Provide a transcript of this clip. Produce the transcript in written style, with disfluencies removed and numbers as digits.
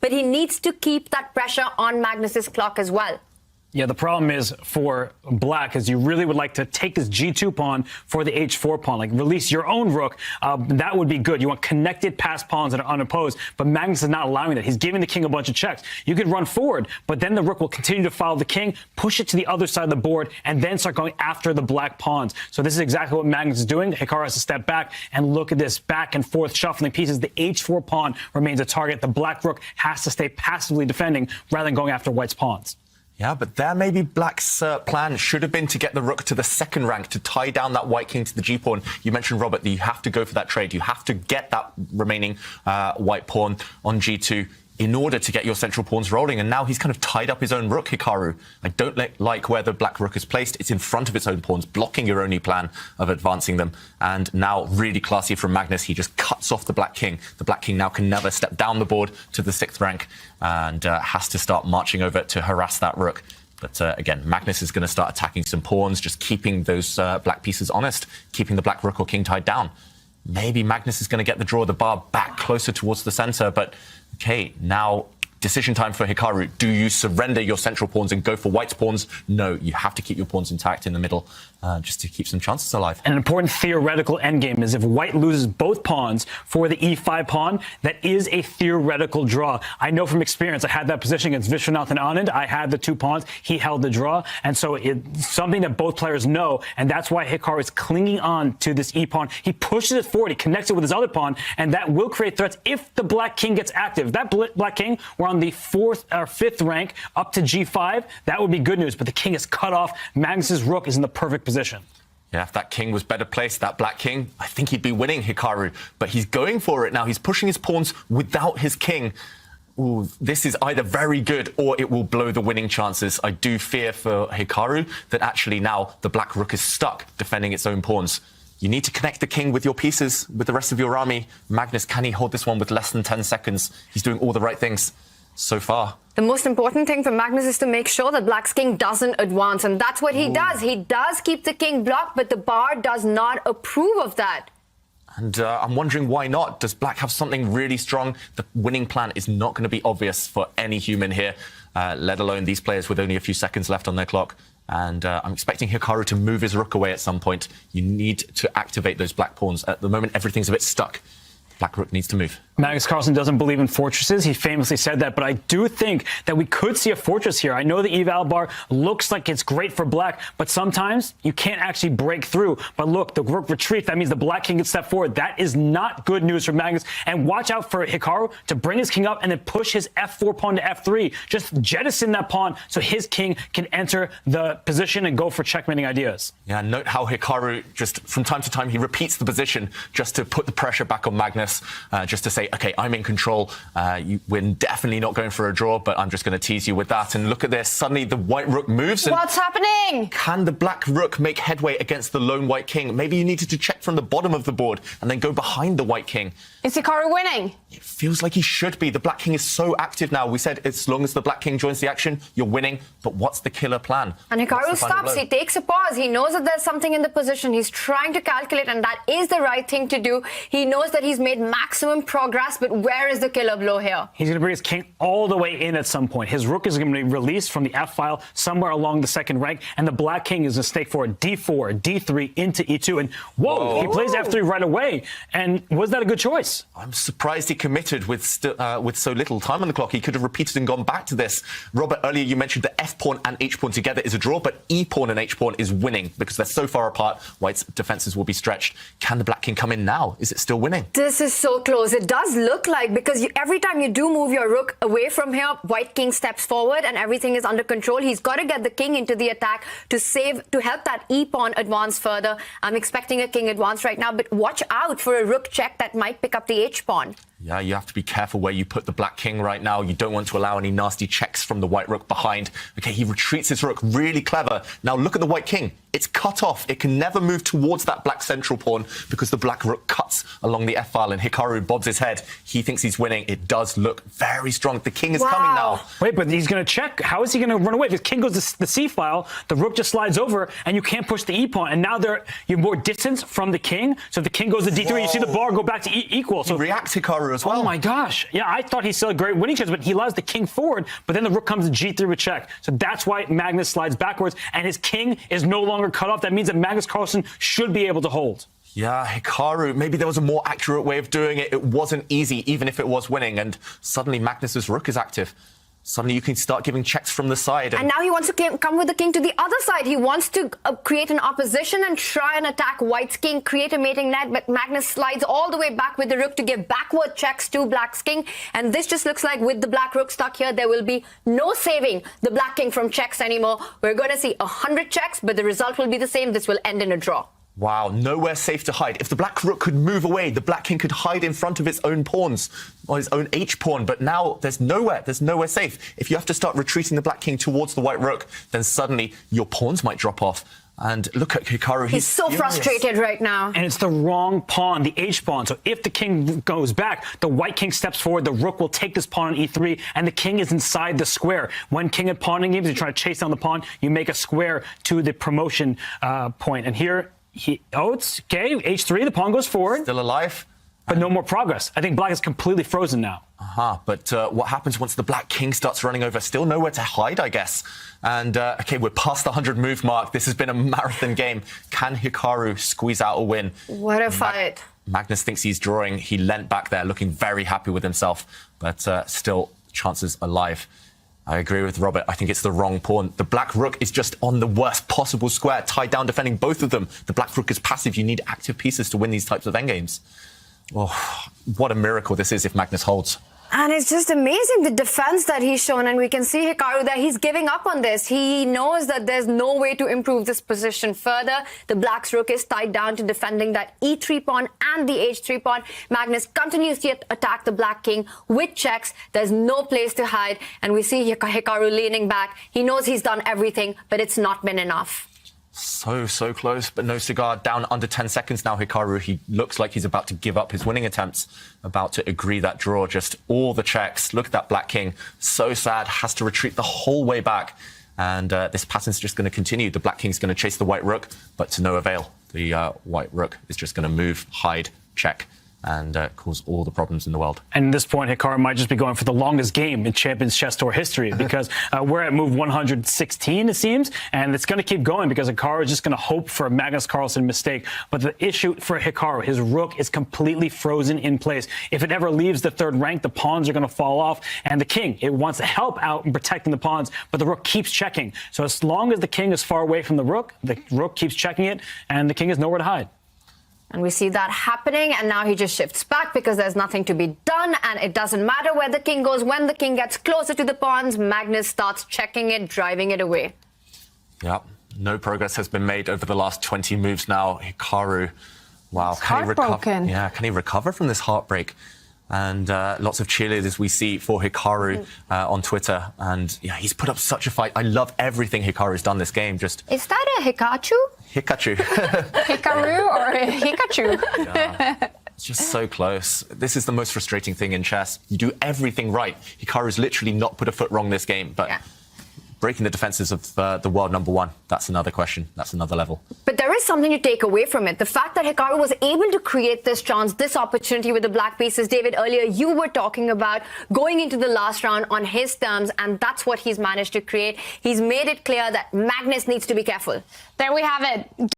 but he needs to keep that pressure on Magnus's clock as well. Yeah, the problem is for black is you really would like to take this G2 pawn for the H4 pawn, like release your own rook. That would be good. You want connected passed pawns that are unopposed, but Magnus is not allowing that. He's giving the king a bunch of checks. You could run forward, but then the rook will continue to follow the king, push it to the other side of the board, and then start going after the black pawns. So this is exactly what Magnus is doing. Hikaru has to step back and look at this back and forth shuffling pieces. The H4 pawn remains a target. The black rook has to stay passively defending rather than going after white's pawns. Yeah, but there maybe black's plan should have been to get the rook to the second rank, to tie down that white king to the g-pawn. You mentioned, Robert, that you have to go for that trade. You have to get that remaining white pawn on g2 in order to get your central pawns rolling. And now he's kind of tied up his own rook, Hikaru. I don't like where the black rook is placed. It's in front of its own pawns, blocking your only plan of advancing them. And now, really classy from Magnus, he just cuts off the black king. The black king now can never step down the board to the 6th rank and has to start marching over to harass that rook. But again, Magnus is going to start attacking some pawns, just keeping those black pieces honest, keeping the black rook or king tied down. Maybe Magnus is going to get the draw of the bar back closer towards the center, but okay, now decision time for Hikaru. Do you surrender your central pawns and go for white's pawns? No, you have to keep your pawns intact in the middle just to keep some chances alive. An important theoretical endgame is if white loses both pawns for the e5 pawn, that is a theoretical draw. I know from experience, I had that position against Vishwanath and Anand. I had the 2 pawns. He held the draw. And so it's something that both players know. And that's why Hikaru is clinging on to this e-pawn. He pushes it forward. He connects it with his other pawn. And that will create threats if the black king gets active. If that black king were on the 4th or 5th rank up to g5, that would be good news. But the king is cut off. Magnus's rook is in the perfect position. Yeah, if that king was better placed, that black king, I think he'd be winning, Hikaru. But he's going for it now. He's pushing his pawns without his king. Ooh, this is either very good or it will blow the winning chances. I do fear for Hikaru that actually now the black rook is stuck defending its own pawns. You need to connect the king with your pieces, with the rest of your army. Magnus, can he hold this one with less than 10 seconds? He's doing all the right things so far. The most important thing for Magnus is to make sure that black's king doesn't advance, and that's what he does. He does keep the king blocked, but the bar does not approve of that. And I'm wondering why not? Does black have something really strong? The winning plan is not going to be obvious for any human here, let alone these players with only a few seconds left on their clock. And I'm expecting Hikaru to move his rook away at some point. You need to activate those black pawns. At the moment, everything's a bit stuck. Black rook needs to move. Magnus Carlsen doesn't believe in fortresses. He famously said that, but I do think that we could see a fortress here. I know the eval bar looks like it's great for black, but sometimes you can't actually break through. But look, the rook retreats. That means the black king can step forward. That is not good news for Magnus. And watch out for Hikaru to bring his king up and then push his f4 pawn to f3. Just jettison that pawn so his king can enter the position and go for checkmating ideas. Yeah, note how Hikaru just from time to time, he repeats the position just to put the pressure back on Magnus, just to say, okay, I'm in control. We're definitely not going for a draw, but I'm just going to tease you with that. And look at this. Suddenly the white rook moves. And what's happening? Can the black rook make headway against the lone white king? Maybe you needed to check from the bottom of the board and then go behind the white king. Is Hikaru winning? It feels like he should be. The black king is so active now. We said as long as the black king joins the action, you're winning. But what's the killer plan? And Hikaru stops. He takes a pause. He knows that there's something in the position. He's trying to calculate, and that is the right thing to do. He knows that he's made maximum progress, but where is the killer blow here? He's going to bring his king all the way in at some point. His rook is going to be released from the f-file somewhere along the 2nd rank, and the black king is going to stake for d4, d3 into e2. And whoa, he plays f3 right away. And was that a good choice? I'm surprised he committed with so little time on the clock. He could have repeated and gone back to this. Robert, earlier you mentioned that f-pawn and h-pawn together is a draw, but e-pawn and h-pawn is winning because they're so far apart. White's defenses will be stretched. Can the black king come in now? Is it still winning? This is so close. It does look like, because every time you do move your rook away from here, white king steps forward and everything is under control. He's got to get the king into the attack to help that e-pawn advance further. I'm expecting a king advance right now, but watch out for a rook check that might pick up the h-pawn. Yeah, you have to be careful where you put the black king right now. You don't want to allow any nasty checks from the white rook behind. Okay, he retreats his rook. Really clever. Now look at the white king. It's cut off. It can never move towards that black central pawn because the black rook cuts along the f-file, and Hikaru bobs his head. He thinks he's winning. It does look very strong. The king is coming now. Wait, but he's going to check. How is he going to run away? If his king goes to the c-file, the rook just slides over, and you can't push the e-pawn. And now you're more distance from the king. So if the king goes to d3, you see the bar go back to equal. So react, Hikaru. Hikaru as well. Oh my gosh. Yeah, I thought he still had great winning chance, but he allows the king forward, but then the rook comes to g3 with check. So that's why Magnus slides backwards, and his king is no longer cut off. That means that Magnus Carlsen should be able to hold. Yeah, Hikaru, maybe there was a more accurate way of doing it. It wasn't easy, even if it was winning, and suddenly Magnus's rook is active. Suddenly you can start giving checks from the side. And now he wants to come with the king to the other side. He wants to create an opposition and try and attack White's king, create a mating net, but Magnus slides all the way back with the rook to give backward checks to Black's king. And this just looks like with the Black rook stuck here, there will be no saving the Black king from checks anymore. We're going to see 100 checks, but the result will be the same. This will end in a draw. Wow, nowhere safe to hide. If the Black rook could move away, the Black king could hide in front of its own pawns, or his own h-pawn, but now there's nowhere safe. If you have to start retreating the Black king towards the White rook, then suddenly your pawns might drop off. And look at Hikaru. He's so frustrated right now. And it's the wrong pawn, the h-pawn. So if the king goes back, the White king steps forward, the rook will take this pawn on e3, and the king is inside the square. When king and pawning games, you try to chase down the pawn, you make a square to the promotion point. And here, it's okay, h3, the pawn goes forward. Still alive. But no more progress. I think Black is completely frozen now. But what happens once the Black king starts running over? Still nowhere to hide, I guess. And, okay, we're past the 100 move mark. This has been a marathon game. Can Hikaru squeeze out a win? What a fight. Magnus thinks he's drawing. He leant back there looking very happy with himself, but still chances alive. I agree with Robert. I think it's the wrong pawn. The Black rook is just on the worst possible square, tied down defending both of them. The Black rook is passive. You need active pieces to win these types of endgames. Oh, what a miracle this is if Magnus holds. And it's just amazing, the defense that he's shown. And we can see Hikaru that he's giving up on this. He knows that there's no way to improve this position further. The Black's rook is tied down to defending that e3 pawn and the h3 pawn. Magnus continues to attack the Black king with checks. There's no place to hide. And we see Hikaru leaning back. He knows he's done everything, but it's not been enough. So close, but no cigar. Down under 10 seconds now, Hikaru. He looks like he's about to give up his winning attempts, about to agree that draw. Just all the checks. Look at that Black king. So sad, has to retreat the whole way back. And this pattern's just going to continue. The Black king's going to chase the White rook, but to no avail. The White rook is just going to move, hide, check, and cause all the problems in the world. And at this point, Hikaru might just be going for the longest game in Champions Chess Tour history because we're at move 116, it seems, and it's going to keep going because Hikaru is just going to hope for a Magnus Carlsen mistake. But the issue for Hikaru, his rook is completely frozen in place. If it ever leaves the third rank, the pawns are going to fall off, and the king, it wants to help out in protecting the pawns, but the rook keeps checking. So as long as the king is far away from the rook keeps checking it, and the king has nowhere to hide. And we see that happening, and now he just shifts back because there's nothing to be done, and it doesn't matter where the king goes. When the king gets closer to the pawns, Magnus starts checking it, driving it away. Yeah, no progress has been made over the last 20 moves now. Hikaru, wow, can he recover? Yeah, can he recover from this heartbreak? And lots of cheerleaders we see for Hikaru on Twitter. And yeah, he's put up such a fight. I love everything Hikaru's done this game. Just Is that a Hikachu? Hikachu. Hikaru or Hikachu? Yeah. It's just so close. This is the most frustrating thing in chess. You do everything right. Hikaru's literally not put a foot wrong this game. But breaking the defenses of the world #1, that's another question. That's another level. But there is something to take away from it. The fact that Hikaru was able to create this chance, this opportunity with the Black pieces. David, earlier you were talking about going into the last round on his terms, and that's what he's managed to create. He's made it clear that Magnus needs to be careful. There we have it.